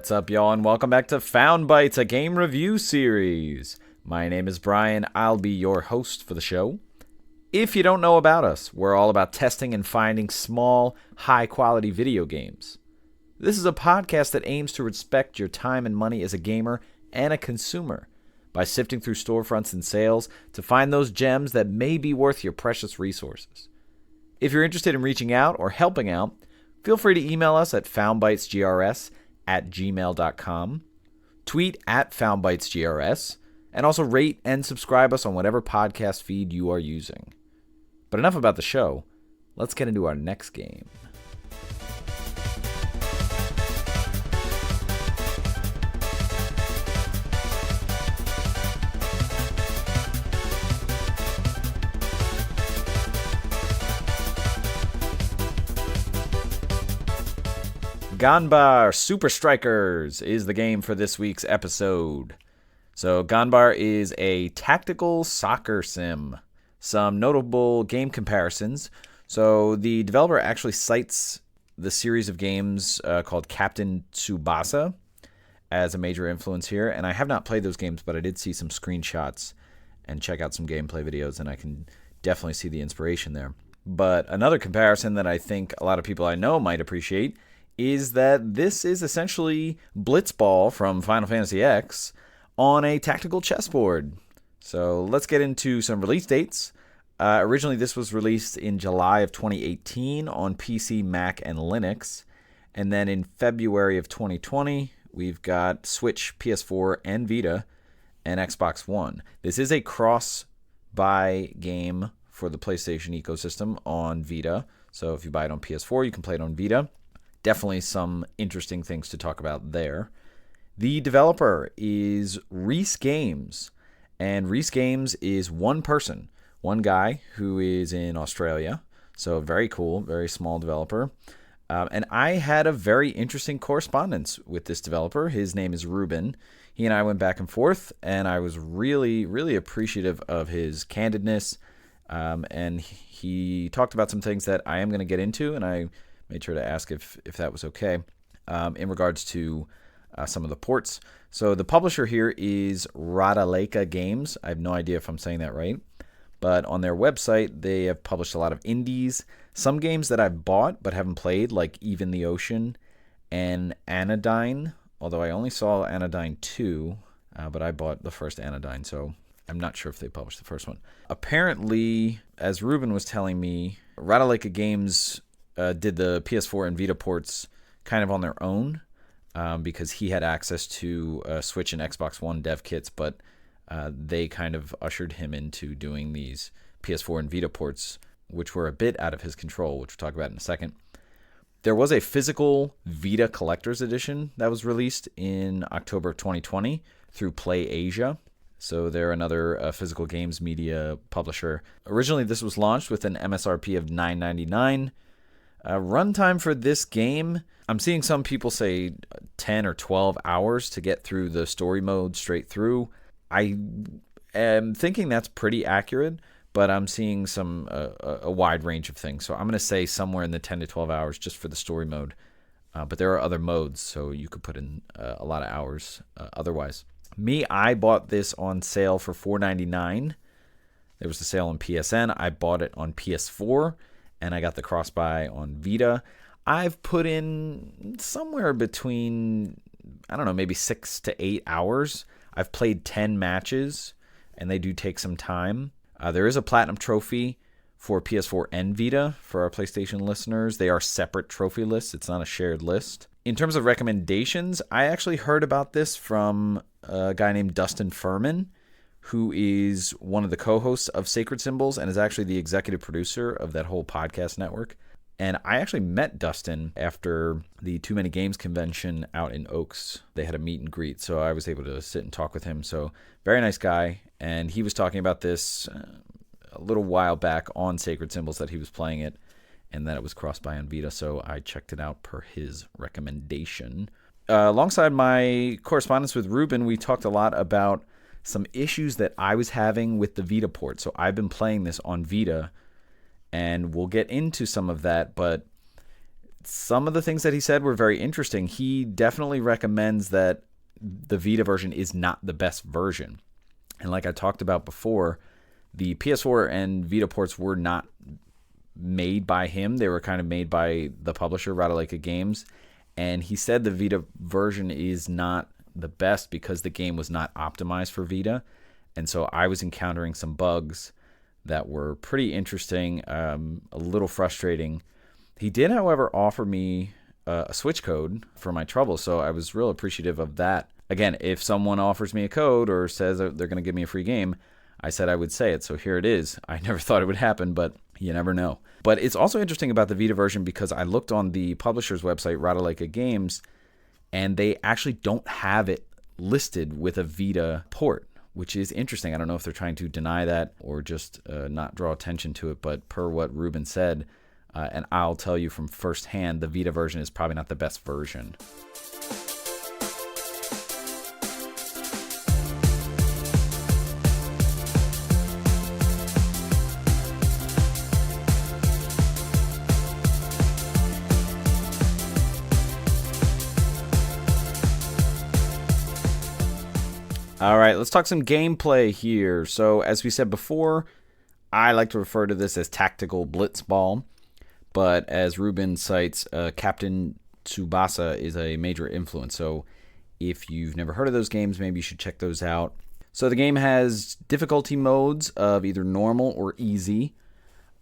What's up, y'all, and welcome back to Found Bytes, a game review series. My name is Brian. I'll be your host for the show. If you don't know about us, we're all about testing and finding small, high-quality video games. This is a podcast that aims to respect your time and money as a gamer and a consumer by sifting through storefronts and sales to find those gems that may be worth your precious resources. If you're interested in reaching out or helping out, feel free to email us at foundbytesgrs@gmail.com, tweet at foundbytesgrs, and also rate and subscribe us on whatever podcast feed you are using. But enough about the show. Let's get into our next game. Ganbare Super Strikers is the game for this week's episode. So Ganbare is a tactical soccer sim. Some notable game comparisons. So the developer actually cites the series of games called Captain Tsubasa as a major influence here. And I have not played those games, but I did see some screenshots and check out some gameplay videos, and I can definitely see the inspiration there. But another comparison that I think a lot of people I know might appreciate is that this is essentially Blitzball from Final Fantasy X on a tactical chessboard. So let's get into some release dates. Originally, this was released in July of 2018 on PC, Mac, and Linux. And then in February of 2020, we've got Switch, PS4, and Vita, and Xbox One. This is a cross-buy game for the PlayStation ecosystem on Vita. So if you buy it on PS4, you can play it on Vita. Definitely some interesting things to talk about there. The developer is Reese Games, and Reese Games is one person, one guy who is in Australia. So very cool, very small developer. And I had a very interesting correspondence with this developer. His name is Ruben. He and I went back and forth, and I was really, really appreciative of his candidness. And he talked about some things that I am going to get into, and I made sure to ask if that was okay in regards to some of the ports. So the publisher here is Radaleka Games. I have no idea if I'm saying that right. But on their website, they have published a lot of indies. Some games that I've bought but haven't played, like Even the Ocean and Anodyne. Although I only saw Anodyne 2, but I bought the first Anodyne, so I'm not sure if they published the first one. Apparently, as Ruben was telling me, Radaleka Games did the PS4 and Vita ports kind of on their own because he had access to Switch and Xbox One dev kits, but they kind of ushered him into doing these PS4 and Vita ports, which were a bit out of his control, which we'll talk about in a second. There was a physical Vita Collector's Edition that was released in October of 2020 through Play Asia. So they're another physical games media publisher. Originally, this was launched with an MSRP of $9.99. Runtime for this game, I'm seeing some people say 10 or 12 hours to get through the story mode straight through. I am thinking that's pretty accurate, but I'm seeing some a wide range of things. So I'm going to say somewhere in the 10 to 12 hours just for the story mode. But there are other modes, so you could put in a lot of hours otherwise. I bought this on sale for $4.99. There was a sale on PSN. I bought it on PS4. And I got the cross-buy on Vita. I've put in somewhere between, maybe 6 to 8 hours. I've played 10 matches, and they do take some time. There is a Platinum Trophy for PS4 and Vita for our PlayStation listeners. They are separate trophy lists. It's not a shared list. In terms of recommendations, I actually heard about this from a guy named Dustin Furman, who is one of the co-hosts of Sacred Symbols and is actually the executive producer of that whole podcast network. And I actually met Dustin after the Too Many Games convention out in Oaks. They had a meet and greet, so I was able to sit and talk with him. So very nice guy. And he was talking about this a little while back on Sacred Symbols that he was playing it and that it was cross-buy on Vita. So I checked it out per his recommendation. Alongside my correspondence with Ruben, we talked a lot about some issues that I was having with the Vita port. So I've been playing this on Vita, and we'll get into some of that, but some of the things that he said were very interesting. He definitely recommends that the Vita version is not the best version. And like I talked about before, the PS4 and Vita ports were not made by him. They were kind of made by the publisher, Ratalaika Games. And he said the Vita version is not the best because the game was not optimized for Vita. And so I was encountering some bugs that were pretty interesting, a little frustrating. He did, however, offer me a Switch code for my trouble, so I was real appreciative of that. Again, if someone offers me a code or says they're going to give me a free game, I said I would say it, so here it is. I never thought it would happen, but you never know. But it's also interesting about the Vita version because I looked on the publisher's website, Ratalaika Games, and they actually don't have it listed with a Vita port, which is interesting. I don't know if they're trying to deny that or just not draw attention to it, but per what Ruben said, and I'll tell you from firsthand, the Vita version is probably not the best version. All right, let's talk some gameplay here. So as we said before, I like to refer to this as tactical blitzball. But as Ruben cites, Captain Tsubasa is a major influence. So if you've never heard of those games, maybe you should check those out. So the game has difficulty modes of either normal or easy.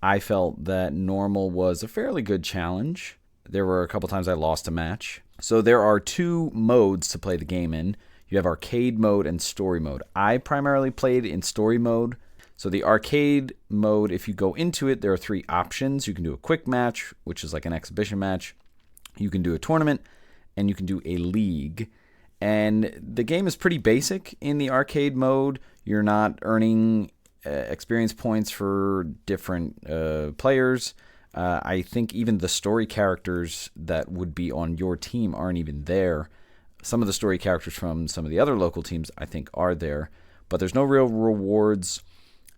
I felt that normal was a fairly good challenge. There were a couple times I lost a match. So there are two modes to play the game in. You have arcade mode and story mode. I primarily played in story mode. So the arcade mode, if you go into it, there are three options. You can do a quick match, which is like an exhibition match. You can do a tournament, and you can do a league. And the game is pretty basic in the arcade mode. You're not earning experience points for different players. I think even the story characters that would be on your team aren't even there. Some of the story characters from some of the other local teams, I think, are there. But there's no real rewards.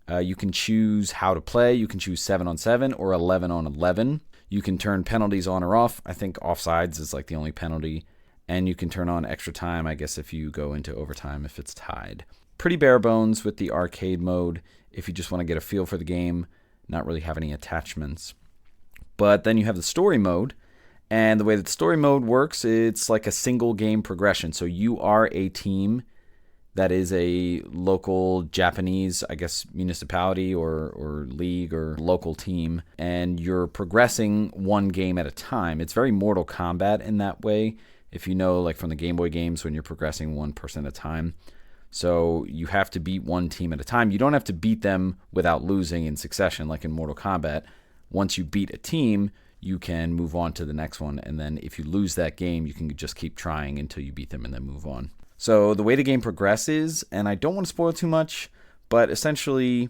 You can choose how to play. You can choose 7-on-7 or 11-on-11. You can turn penalties on or off. I think offsides is like the only penalty. And you can turn on extra time, I guess, if you go into overtime if it's tied. Pretty bare bones with the arcade mode if you just want to get a feel for the game, not really have any attachments. But then you have the story mode. And the way that the story mode works, it's like a single game progression. So you are a team that is a local Japanese, I guess, municipality or league or local team, and you're progressing one game at a time. It's very Mortal Kombat in that way, if you know, like from the Game Boy games when you're progressing one person at a time. So you have to beat one team at a time. You don't have to beat them without losing in succession like in Mortal Kombat. Once you beat a team, you can move on to the next one, and then if you lose that game, you can just keep trying until you beat them and then move on. So the way the game progresses, and I don't want to spoil too much, but essentially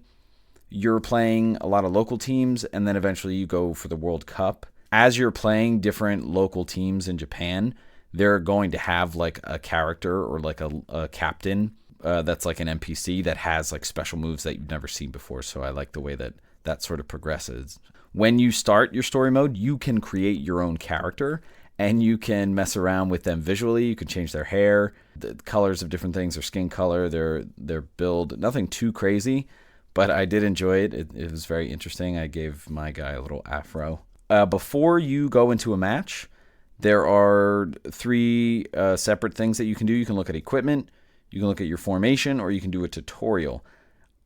you're playing a lot of local teams, and then eventually you go for the World Cup. As you're playing different local teams in Japan, they're going to have like a character or like a captain that's like an NPC that has like special moves that you've never seen before. So I like the way that that sort of progresses. When you start your story mode, you can create your own character, and you can mess around with them visually. You can change their hair, the colors of different things, their skin color, their build. Nothing too crazy, but I did enjoy it. It was very interesting. I gave my guy a little afro. Before you go into a match, there are three separate things that you can do. You can look at equipment, you can look at your formation, or you can do a tutorial.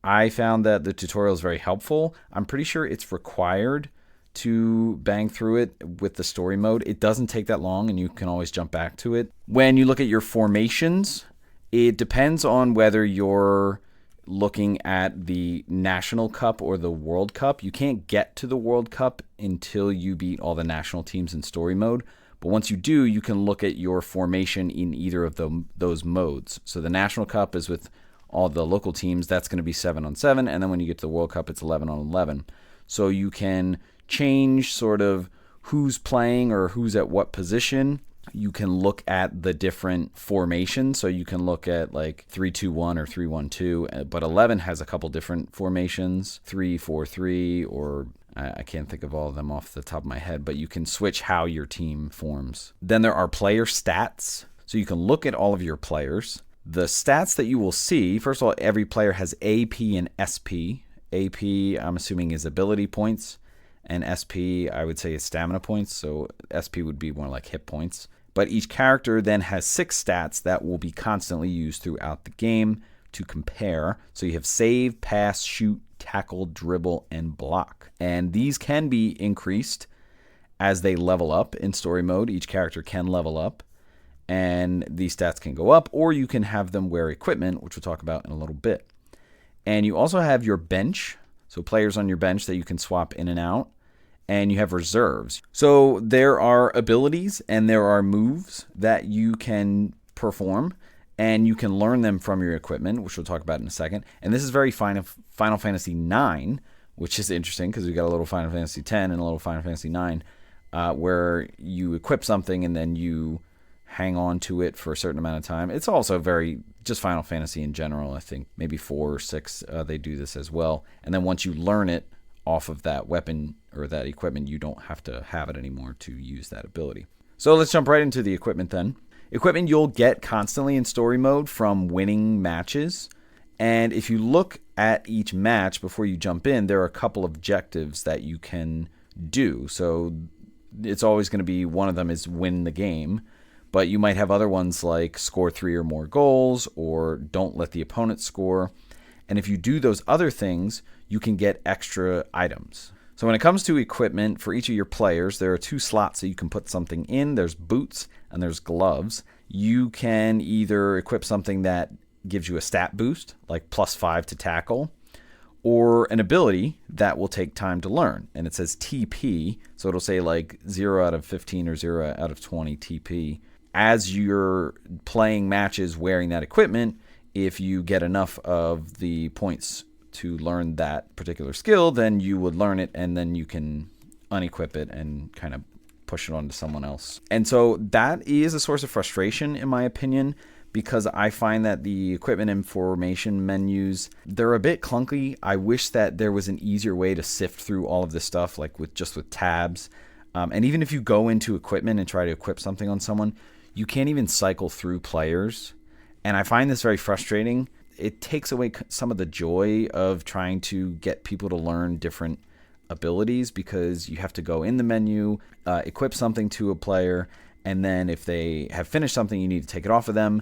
I found that the tutorial is very helpful. I'm pretty sure it's required to bang through it with the story mode. It doesn't take that long, and you can always jump back to it. When you look at your formations, it depends on whether you're looking at the National Cup or the World Cup. You can't get to the World Cup until you beat all the national teams in story mode. But once you do, you can look at your formation in either of those modes. So the National Cup is with all the local teams. That's going to be 7-on-7. And then when you get to the World Cup, it's 11-on-11. So you can change sort of who's playing or who's at what position. You can look at the different formations. So you can look at like 3-2-1 or 3-1-2, but 11 has a couple different formations, 3-4-3, or I can't think of all of them off the top of my head, but you can switch how your team forms. Then there are player stats. So you can look at all of your players. The stats that you will see, first of all, every player has AP and SP. AP, I'm assuming, is ability points, and SP, I would say, is stamina points. So SP would be more like hit points. But each character then has 6 stats that will be constantly used throughout the game to compare. So you have save, pass, shoot, tackle, dribble, and block. And these can be increased as they level up in story mode. Each character can level up, and these stats can go up, or you can have them wear equipment, which we'll talk about in a little bit. And you also have your bench, so players on your bench that you can swap in and out. And you have reserves. So there are abilities and there are moves that you can perform, and you can learn them from your equipment, which we'll talk about in a second. And this is very Final Fantasy IX, which is interesting because we've got a little Final Fantasy X and a little Final Fantasy IX, where you equip something and then you hang on to it for a certain amount of time. It's also very just Final Fantasy in general. I think maybe 4 or 6 they do this as well. And then once you learn it off of that weapon or that equipment, you don't have to have it anymore to use that ability. So let's jump right into the equipment then. Equipment you'll get constantly in story mode from winning matches. And if you look at each match before you jump in, there are a couple of objectives that you can do. So it's always going to be one of them is win the game. But you might have other ones like score 3 or more goals, or don't let the opponent score. And if you do those other things, you can get extra items. So when it comes to equipment, for each of your players, there are 2 slots that you can put something in. There's boots and there's gloves. You can either equip something that gives you a stat boost, like +5 to tackle, or an ability that will take time to learn. And it says TP, so it'll say like 0 out of 15 or 0 out of 20 TP. As you're playing matches wearing that equipment, if you get enough of the points to learn that particular skill, then you would learn it, and then you can unequip it and kind of push it onto someone else. And so that is a source of frustration, in my opinion, because I find that the equipment and formation menus, they're a bit clunky. I wish that there was an easier way to sift through all of this stuff, like with tabs. And even if you go into equipment and try to equip something on someone, you can't even cycle through players. And I find this very frustrating. It takes away some of the joy of trying to get people to learn different abilities, because you have to go in the menu, equip something to a player, and then if they have finished something, you need to take it off of them.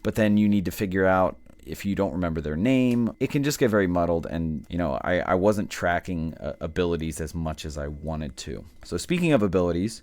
But then you need to figure out, if you don't remember their name, it can just get very muddled. And, I wasn't tracking abilities as much as I wanted to. So speaking of abilities,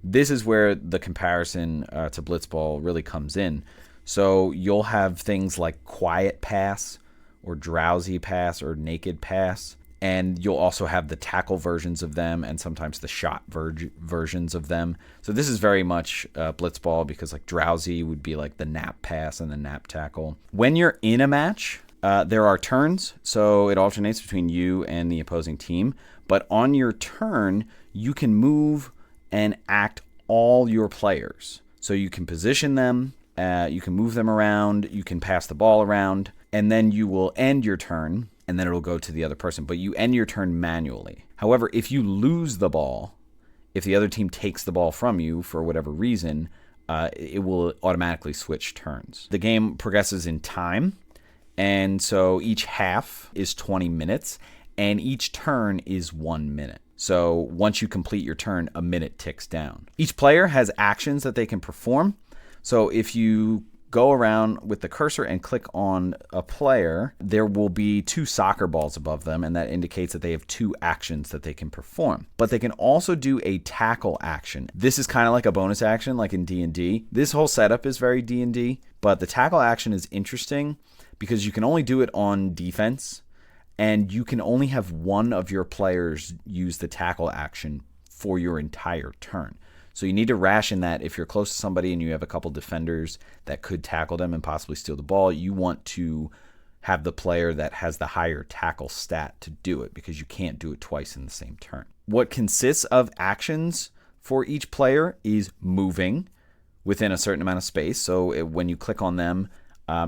this is where the comparison to Blitzball really comes in. So you'll have things like Quiet Pass or Drowsy Pass or Naked Pass. And you'll also have the tackle versions of them and sometimes the shot versions of them. So this is very much Blitzball, because like Drowsy would be like the nap pass and the nap tackle. When you're in a match, there are turns. So it alternates between you and the opposing team. But on your turn, you can move and act all your players. So you can position them, you can move them around, you can pass the ball around, and then you will end your turn, and then it'll go to the other person. But you end your turn manually. However, if you lose the ball, if the other team takes the ball from you for whatever reason, it will automatically switch turns. The game progresses in time, and so each half is 20 minutes, and each turn is 1 minute. So once you complete your turn, a minute ticks down. Each player has actions that they can perform. So if you go around with the cursor and click on a player, there will be 2 soccer balls above them, and that indicates that they have 2 actions that they can perform. But they can also do a tackle action. This is kind of like a bonus action, like in D&D. This whole setup is very D&D, but the tackle action is interesting because you can only do it on defense, and you can only have one of your players use the tackle action for your entire turn. So you need to ration that. If you're close to somebody and you have a couple defenders that could tackle them and possibly steal the ball, you want to have the player that has the higher tackle stat to do it, because you can't do it twice in the same turn. What consists of actions for each player is moving, within a certain amount of space. So when you click on them,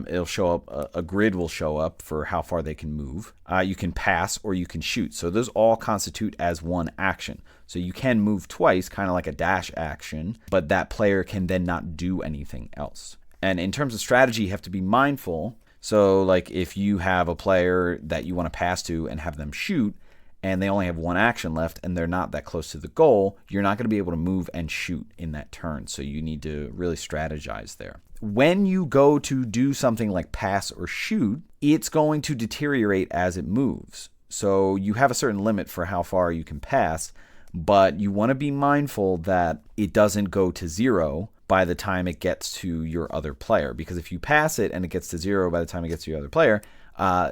it'll show up, a grid will show up for how far they can move. You can pass or you can shoot. So those all constitute as one action. So you can move twice, kind of like a dash action, but that player can then not do anything else. And in terms of strategy, you have to be mindful. So like if you have a player that you want to pass to and have them shoot, and they only have one action left and they're not that close to the goal, you're not going to be able to move and shoot in that turn. So you need to really strategize there. When you go to do something like pass or shoot, it's going to deteriorate as it moves. So you have a certain limit for how far you can pass, but you want to be mindful that it doesn't go to 0 by the time it gets to your other player. Because if you pass it and it gets to 0 by the time it gets to your other player,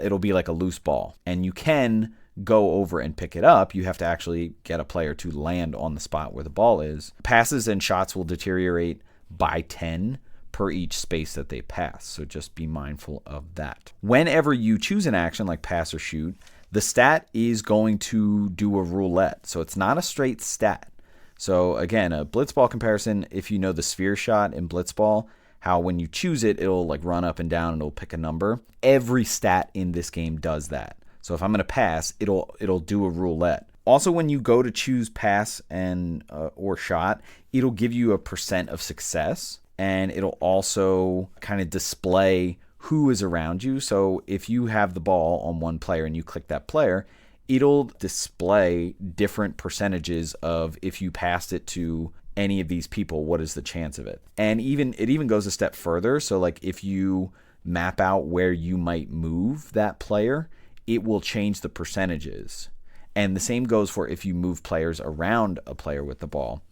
it'll be like a loose ball. And you can go over and pick it up. You have to actually get a player to land on the spot where the ball is. Passes and shots will deteriorate by 10 per each space that they pass. So just be mindful of that. Whenever you choose an action like pass or shoot, the stat is going to do a roulette. So it's not a straight stat. So again, a blitzball comparison, if you know the sphere shot in blitzball, how when you choose it, it'll like run up and down and it'll pick a number. Every stat in this game does that. So if I'm going to pass, it'll do a roulette. Also, when you go to choose pass and or shot, it'll give you a % of success, and it'll also kind of display who is around you. So if you have the ball on one player and you click that player, it'll display different percentages of if you passed it to any of these people, what is the chance of it? And it even goes a step further. So like if you map out where you might move that player, it will change the percentages. And the same goes for if you move players around a player with the ball.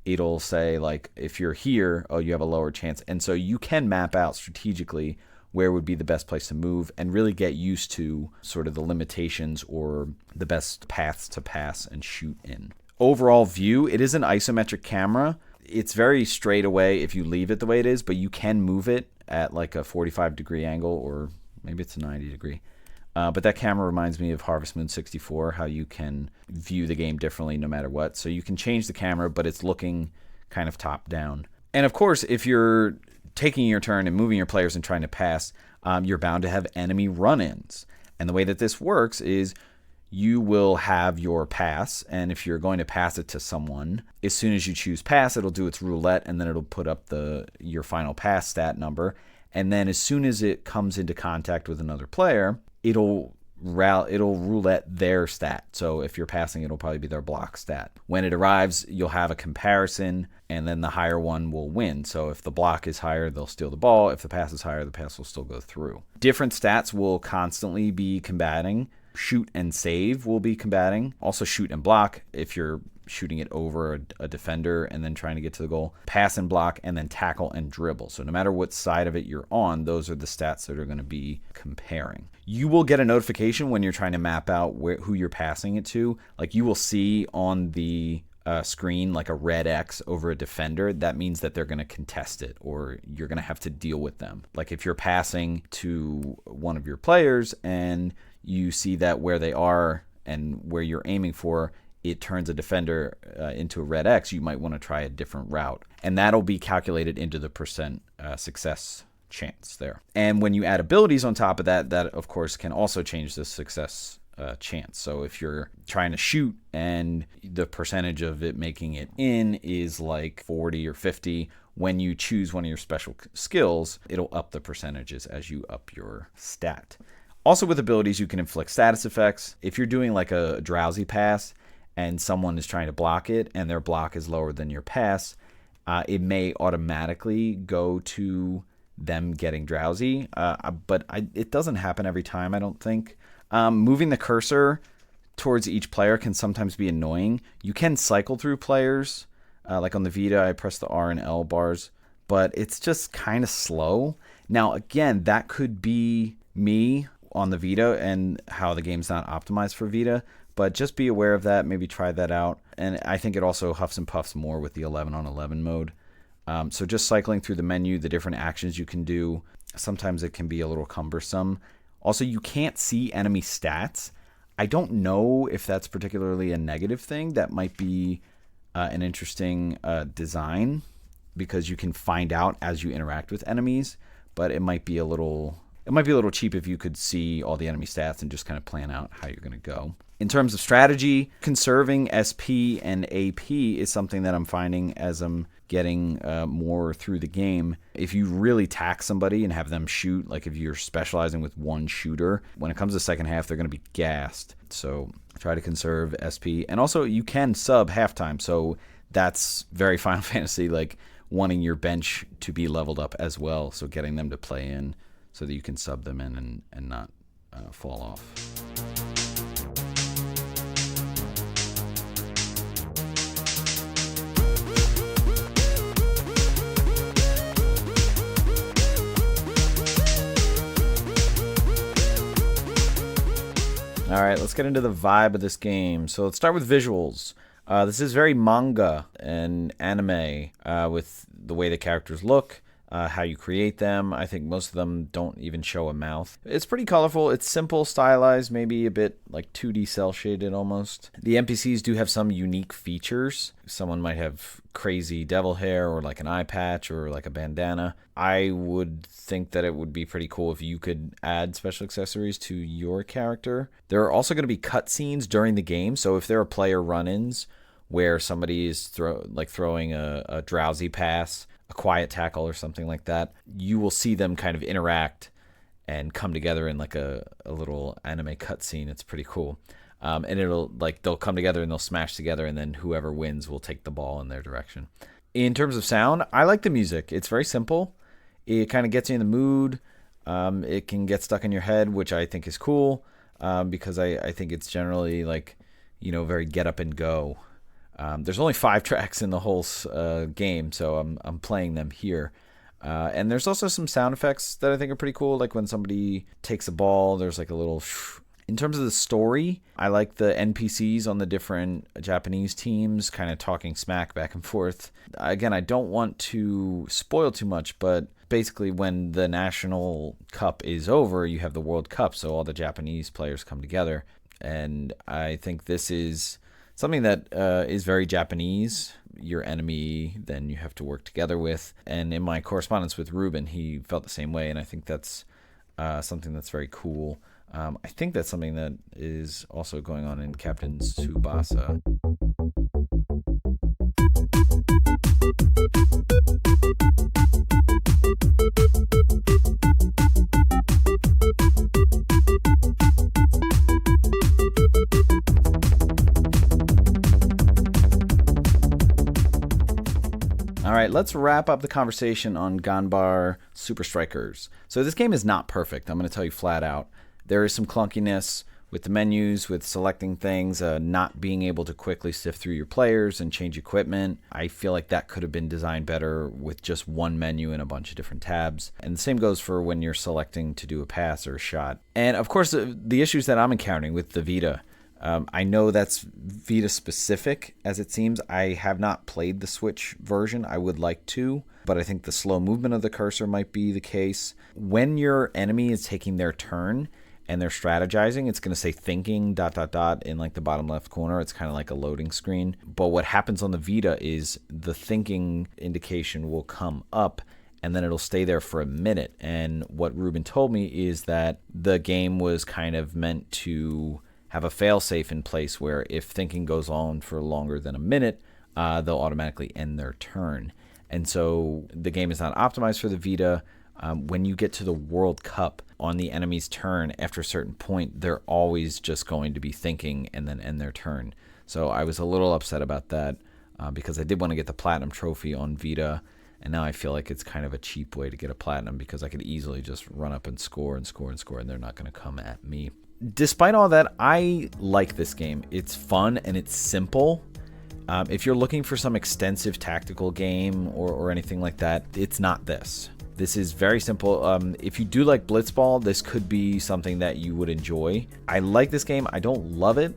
It'll say, like, if you're here, oh, you have a lower chance. And so you can map out strategically where would be the best place to move and really get used to sort of the limitations or the best paths to pass and shoot in. Overall view, it is an isometric camera. It's very straight away if you leave it the way it is, but you can move it at like a 45-degree angle, or maybe it's a 90-degree. But that camera reminds me of Harvest Moon 64, how you can view the game differently no matter what. So you can change the camera, but it's looking kind of top down. And of course, if you're taking your turn and moving your players and trying to pass, you're bound to have enemy run-ins. And the way that this works is you will have your pass, and if you're going to pass it to someone, as soon as you choose pass, it'll do its roulette, and then it'll put up your final pass stat number. And then as soon as it comes into contact with another player, it'll roulette their stat. So if you're passing, it'll probably be their block stat. When it arrives, you'll have a comparison, and then the higher one will win. So if the block is higher, they'll steal the ball. If the pass is higher, the pass will still go through. Different stats will constantly be combating. Shoot and save will be combating. Also shoot and block if you're shooting it over a defender and then trying to get to the goal. Pass and block, and then tackle and dribble. So no matter what side of it you're on, those are the stats that are going to be comparing. You will get a notification when you're trying to map out who you're passing it to. Like you will see on the screen like a red X over a defender. That means that they're going to contest it, or you're going to have to deal with them. Like if you're passing to one of your players and you see that where they are and where you're aiming for, it turns a defender into a red X, you might want to try a different route. And that'll be calculated into the % success chance there. And when you add abilities on top of that, that of course can also change the success chance. So if you're trying to shoot and the percentage of it making it in is like 40 or 50, when you choose one of your special skills, it'll up the percentages as you up your stat. Also with abilities, you can inflict status effects. If you're doing like a drowsy pass and someone is trying to block it and their block is lower than your pass, it may automatically go to them getting drowsy. But it doesn't happen every time, I don't think. Moving the cursor towards each player can sometimes be annoying. You can cycle through players. Like on the Vita, I press the R and L bars, but it's just kind of slow. Now, again, that could be me on the Vita and how the game's not optimized for Vita, but just be aware of that. Maybe try that out. And I think it also huffs and puffs more with the 11-on-11 mode. So just cycling through the menu, the different actions you can do, sometimes it can be a little cumbersome. Also, you can't see enemy stats. I don't know if that's particularly a negative thing. That might be an interesting design because you can find out as you interact with enemies, but it might be a little cheap if you could see all the enemy stats and just kind of plan out how you're going to go. In terms of strategy, conserving SP and AP is something that I'm finding as I'm getting more through the game. If you really tax somebody and have them shoot, like if you're specializing with one shooter, when it comes to second half, they're going to be gassed. So try to conserve SP. And also, you can sub halftime. So that's very Final Fantasy, like wanting your bench to be leveled up as well. So getting them to play in so that you can sub them in and not fall off. All right, let's get into the vibe of this game. So let's start with visuals. This is very manga and anime with the way the characters look, how you create them. I think most of them don't even show a mouth. It's pretty colorful. It's simple, stylized, maybe a bit like 2D cel shaded almost. The NPCs do have some unique features. Someone might have crazy devil hair or like an eye patch or like a bandana. I would think that it would be pretty cool if you could add special accessories to your character. There are also going to be cutscenes during the game, so if there are player run-ins where somebody is throwing a drowsy pass, a quiet tackle or something like that, you will see them kind of interact and come together in like a little anime cutscene. It's pretty cool. And they'll come together and they'll smash together, and then whoever wins will take the ball in their direction. In terms of sound, I like the music. It's very simple. It kind of gets you in the mood. It can get stuck in your head, which I think is cool, because I think it's generally very get up and go. There's only 5 tracks in the whole game, so I'm playing them here. And there's also some sound effects that I think are pretty cool, like when somebody takes a ball, there's like a little In terms of the story, I like the NPCs on the different Japanese teams kind of talking smack back and forth. Again, I don't want to spoil too much, but basically when the National Cup is over, you have the World Cup, so all the Japanese players come together. And I think this is something that is very Japanese. Your enemy, then you have to work together with. And in my correspondence with Ruben, he felt the same way, and I think that's something that's very cool. I think that's something that is also going on in Captain Tsubasa. All right, let's wrap up the conversation on Ganbare Super Strikers. So this game is not perfect. I'm going to tell you flat out. There is some clunkiness with the menus, with selecting things, not being able to quickly sift through your players and change equipment. I feel like that could have been designed better with just one menu and a bunch of different tabs. And the same goes for when you're selecting to do a pass or a shot. And of course, the issues that I'm encountering with the Vita. I know that's Vita specific, as it seems. I have not played the Switch version. I would like to, but I think the slow movement of the cursor might be the case. When your enemy is taking their turn and they're strategizing, it's going to say thinking ... in like the bottom left corner. It's kind of like a loading screen. But what happens on the Vita is the thinking indication will come up and then it'll stay there for a minute. And what Ruben told me is that the game was kind of meant to have a fail-safe in place where if thinking goes on for longer than a minute, they'll automatically end their turn. And so the game is not optimized for the Vita. When you get to the World Cup on the enemy's turn, after a certain point, they're always just going to be thinking and then end their turn. So I was a little upset about that because I did want to get the Platinum Trophy on Vita, and now I feel like it's kind of a cheap way to get a Platinum because I could easily just run up and score, and they're not going to come at me. Despite all that, I like this game. It's fun and it's simple. If you're looking for some extensive tactical game or anything like that, it's not this. This is very simple. If you do like Blitzball, this could be something that you would enjoy. I like this game. I don't love it.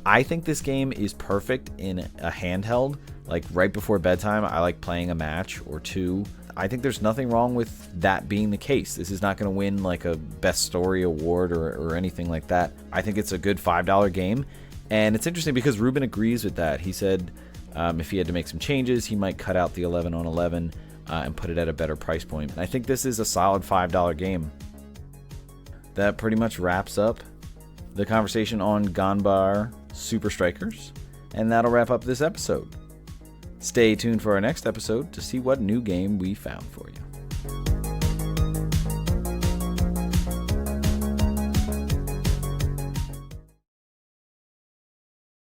I think this game is perfect in a handheld. Like right before bedtime, I like playing a match or two. I think there's nothing wrong with that being the case. This is not going to win like a best story award or anything like that. I think it's a good $5 game. And it's interesting because Ruben agrees with that. He said If he had to make some changes, he might cut out the 11 on 11 and put it at a better price point. And I think this is a solid $5 game. That pretty much wraps up the conversation on Ganbare Super Strikers, and that'll wrap up this episode. Stay tuned for our next episode to see what new game we found for you.